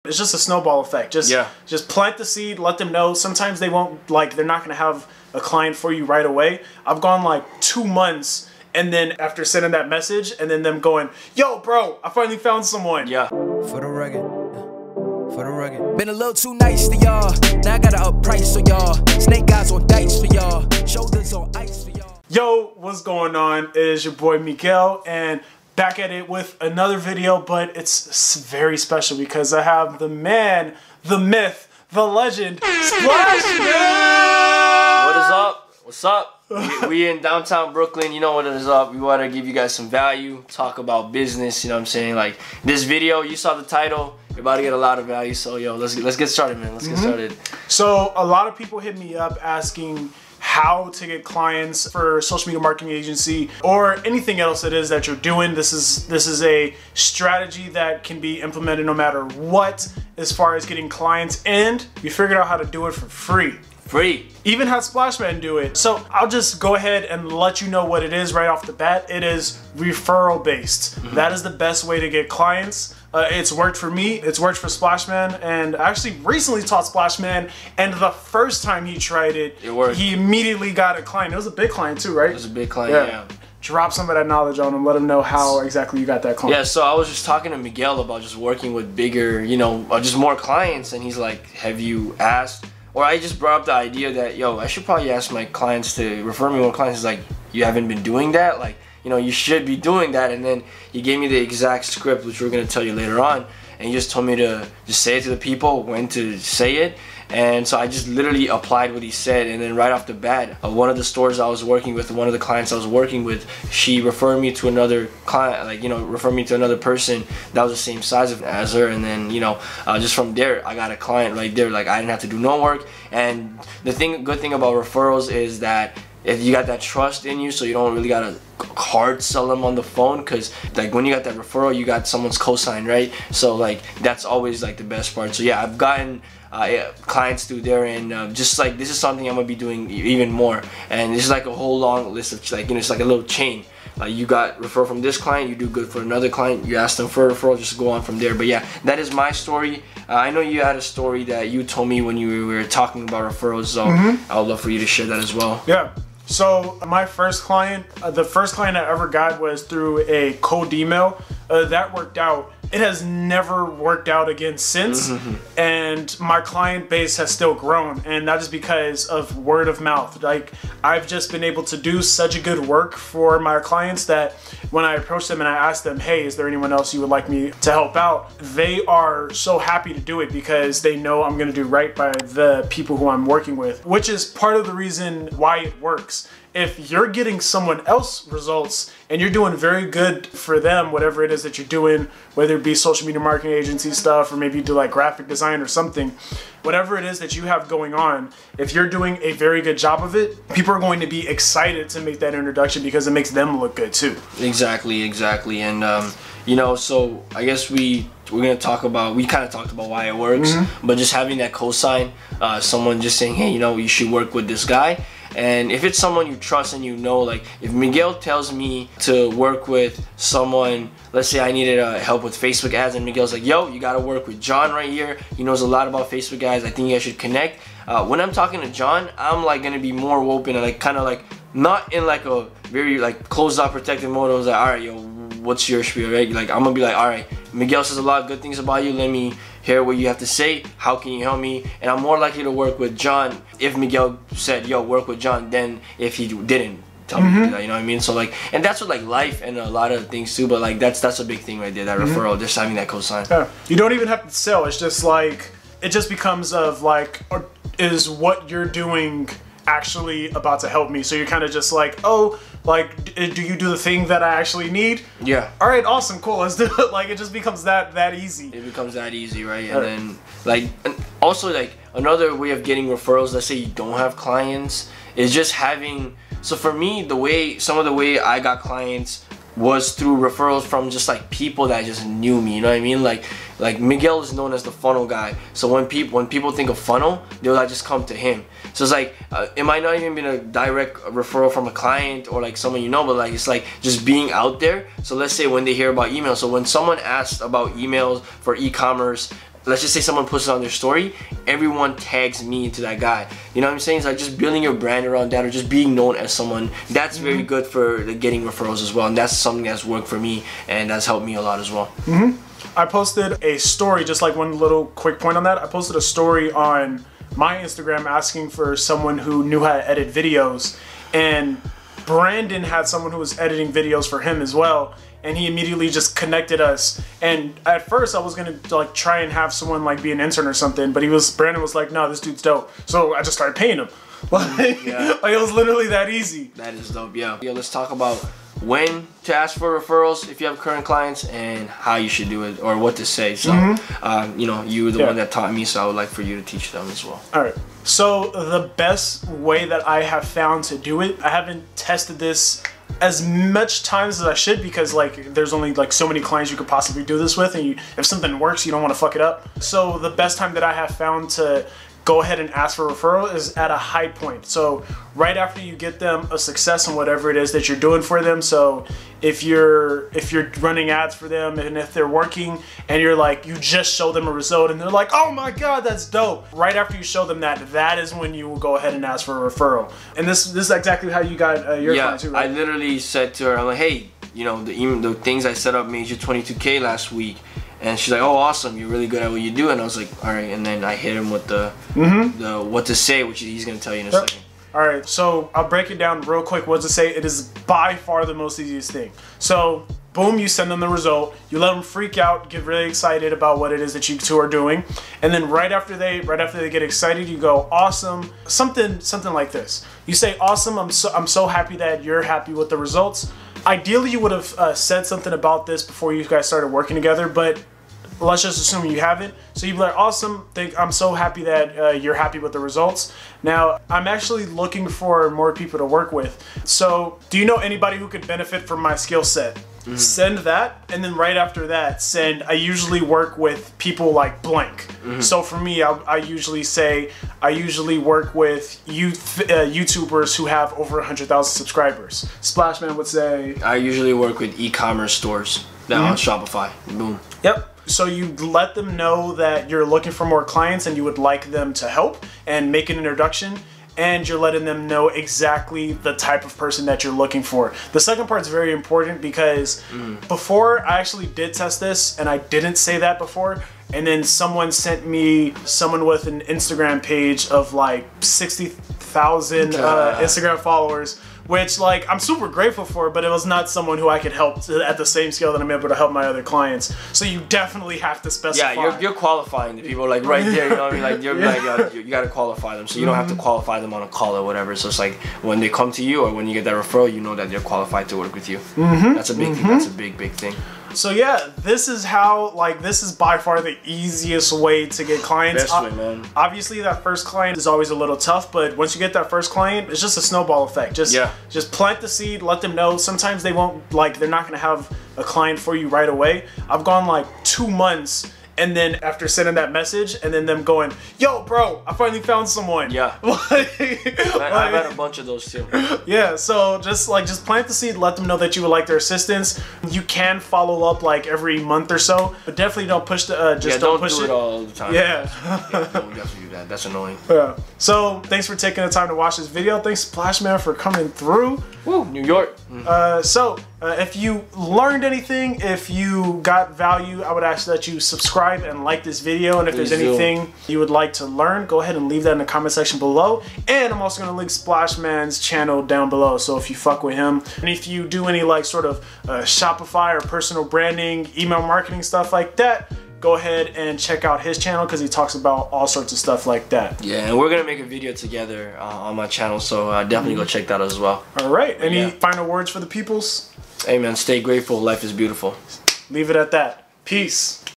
It's just a snowball effect. Just plant the seed, let them know. Sometimes they won't, like, they're not going to have a client for you right away. I've gone like 2 months, and then after sending that message, and then them going, yo, bro, I finally found someone. Yeah. For the rugged. For the rugged. Been a little too nice to y'all. Now I gotta up price for y'all. Snake eyes on dice for y'all. Shoulders on ice for y'all. Yo, what's going on? It is your boy Miguel, and back at it with another video, but it's very special because I have the man, the myth, the legend, Splash Man! What is up? What's up? We in downtown Brooklyn. You know what is up. We want to give you guys some value, talk about business, you know what I'm saying? Like this video, you saw the title, you're about to get a lot of value. So yo, let's get started, man. Let's get started. So a lot of people hit me up asking how to get clients for social media marketing agency or anything else it is that you're doing. This is a strategy that can be implemented no matter what as far as getting clients, and we figured out how to do it for free. Even had Splashman do it. So I'll just go ahead and let you know what it is right off the bat. It is referral based. That is the best way to get clients. It's worked for me, it's worked for Splashman, and I actually recently taught Splashman, and the first time he tried it, he immediately got a client. It was a big client too, right? It was a big client, yeah. Drop some of that knowledge on him, let him know how exactly you got that client. Yeah, so I was just talking to Miguel about just working with bigger, you know, just more clients, and he's like, have you asked? Or I just brought up the idea that, yo, I should probably ask my clients to refer me more clients. He's like, you haven't been doing that? Like, you know, you should be doing that. And then he gave me the exact script, which we're going to tell you later on. And he just told me to just say it to the people, when to say it. And so I just literally applied what he said, and then right off the bat, one of the stores I was working with, one of the clients I was working with, she referred me to another client, like, you know, referred me to another person that was the same size as her, and then, you know, just from there, I got a client right there. Like, I didn't have to do no work. And the good thing about referrals is that if you got that trust in you, so you don't really gotta hard sell them on the phone, because like when you got that referral, you got someone's cosign, right? So like that's always like the best part. So yeah, I've gotten clients through there, and just like this is something I'm gonna be doing even more. And this is like a whole long list of, like, you know, it's like a little chain. You got referral from this client, you do good for another client, you ask them for a referral, just go on from there. But yeah, that is my story. I know you had a story that you told me when you were talking about referrals, so I would love for you to share that as well. Yeah. So my first client, the first client I ever got was through a cold email. That worked out. It has never worked out again since, and my client base has still grown, and that is because of word of mouth. Like, I've just been able to do such a good work for my clients that when I approach them and I ask them, hey, is there anyone else you would like me to help out? They are so happy to do it because they know I'm gonna do right by the people who I'm working with, which is part of the reason why it works. If you're getting someone else results and you're doing very good for them, whatever it is that you're doing, whether it be social media marketing agency stuff or maybe you do like graphic design or something, whatever it is that you have going on, if you're doing a very good job of it, people are going to be excited to make that introduction because it makes them look good too. Exactly. And you know, so I guess we're gonna talk about, we kind of talked about why it works, but just having that cosign, someone just saying, hey, you know, you should work with this guy. And if it's someone you trust and you know, like if Miguel tells me to work with someone, let's say I needed help with Facebook ads, and Miguel's like, yo, you gotta work with John right here, he knows a lot about Facebook ads, I think you guys should connect. When I'm talking to John, I'm like gonna be more open and like kind of like not in like a very like closed off protective mode. I was like, all right, yo, what's your spiel, right? Like I'm gonna be like, all right, Miguel says a lot of good things about you, let me hear what you have to say, how can you help me? And I'm more likely to work with John if Miguel said, yo, work with John, than if he didn't tell me to do that, you know what I mean? So like, and that's what like life and a lot of things too, but like that's a big thing right there, that referral, just having that cosign. Yeah. You don't even have to sell, it's just like, it just becomes of like, is what you're doing actually about to help me? So you're kind of just like, oh, like, do you do the thing that I actually need? Yeah. All right, awesome, cool, let's do it. Like, it just becomes that easy. It becomes that easy, right? And then, like, and also, like, another way of getting referrals, let's say you don't have clients, is just having, so for me, some of the way I got clients was through referrals from just like people that just knew me, you know what I mean? Like Miguel is known as the funnel guy, so when people think of funnel, they'll like just come to him. So it's like it might not even be a direct referral from a client or like someone you know, but like it's like just being out there. So let's say when they hear about email, so when someone asks about emails for e-commerce, let's just say someone puts it on their story, everyone tags me into that guy. You know what I'm saying? It's like just building your brand around that, or just being known as someone. That's very good for getting referrals as well, and that's something that's worked for me, and that's helped me a lot as well. I posted a story, just like one little quick point on that. I posted a story on my Instagram asking for someone who knew how to edit videos, and Brandon had someone who was editing videos for him as well, and he immediately just connected us. And at first I was gonna like try and have someone like be an intern or something, but Brandon was like, no, this dude's dope. So I just started paying him. Like, like it was literally that easy. That is dope, yeah. Let's talk about when to ask for referrals if you have current clients, and how you should do it, or what to say. So, you know, you were the one that taught me, so I would like for you to teach them as well. All right. So the best way that I have found to do it, I haven't tested this as much times as I should, because like there's only like so many clients you could possibly do this with, and if something works, you don't want to fuck it up. So the best time that I have found to go ahead and ask for a referral is at a high point. So right after you get them a success in whatever it is that you're doing for them. So if you're running ads for them, and if they're working, and you're like, you just show them a result and they're like, oh my god, that's dope. Right after you show them that, that is when you will go ahead and ask for a referral. And this is exactly how you got your client too, right? I literally said to her, I'm like, hey, you know, the things I set up made you 22K last week. And she's like, oh, awesome, you're really good at what you do. And I was like, all right. And then I hit him with the what to say, which he's going to tell you in a second. All right, so I'll break it down real quick. What to say? It is by far the most easiest thing. So boom, you send them the result. You let them freak out, get really excited about what it is that you two are doing. And then right after they get excited, you go, awesome, something like this. You say, awesome, I'm so happy that you're happy with the results. Ideally, you would have said something about this before you guys started working together, but let's just assume you haven't. So you'd be like, awesome, I'm so happy that you're happy with the results. Now, I'm actually looking for more people to work with. So do you know anybody who could benefit from my skill set? Send that, and then right after that, send, I usually work with people like blank. So for me, I usually say, I usually work with YouTubers who have over 100,000 subscribers. Splashman would say, I usually work with e-commerce stores that on Shopify. Boom. Yep. So you let them know that you're looking for more clients and you would like them to help and make an introduction, and you're letting them know exactly the type of person that you're looking for. The second part is very important, because before I actually did test this, and I didn't say that before, and then someone sent me someone with an Instagram page of like 60,000 Instagram followers, which like I'm super grateful for, but it was not someone who I could help at the same scale that I'm able to help my other clients. So you definitely have to specify. Yeah, you're qualifying the people like right there. You know what I mean? Like you got to qualify them. So you don't have to qualify them on a call or whatever. So it's like when they come to you or when you get that referral, you know that they're qualified to work with you. That's a big thing. That's a big thing. So yeah, this is how, like, this is by far the easiest way to get clients. Best way, man. Obviously, that first client is always a little tough, but once you get that first client, it's just a snowball effect. Just plant the seed, let them know. Sometimes they won't, like, they're not gonna have a client for you right away. I've gone like 2 months, and then after sending that message, and then them going, yo, bro, I finally found someone. Yeah. I've had a bunch of those too. Yeah, so just plant the seed, let them know that you would like their assistance. You can follow up like every month or so, but definitely don't push the, don't push do it all the time. Yeah. Don't definitely do that. That's annoying. Yeah. So thanks for taking the time to watch this video. Thanks Splashman for coming through. Woo, New York. If you learned anything, if you got value, I would ask that you subscribe and like this video. And if there's anything you would like to learn, go ahead and leave that in the comment section below. And I'm also going to link Splashman's channel down below, so if you fuck with him, and if you do any like sort of Shopify or personal branding, email marketing, stuff like that, go ahead and check out his channel, because he talks about all sorts of stuff like that. Yeah, and we're gonna make a video together on my channel, so definitely go check that out as well. All right, any final words for the peoples? Hey man, stay grateful, life is beautiful. Leave it at that. Peace.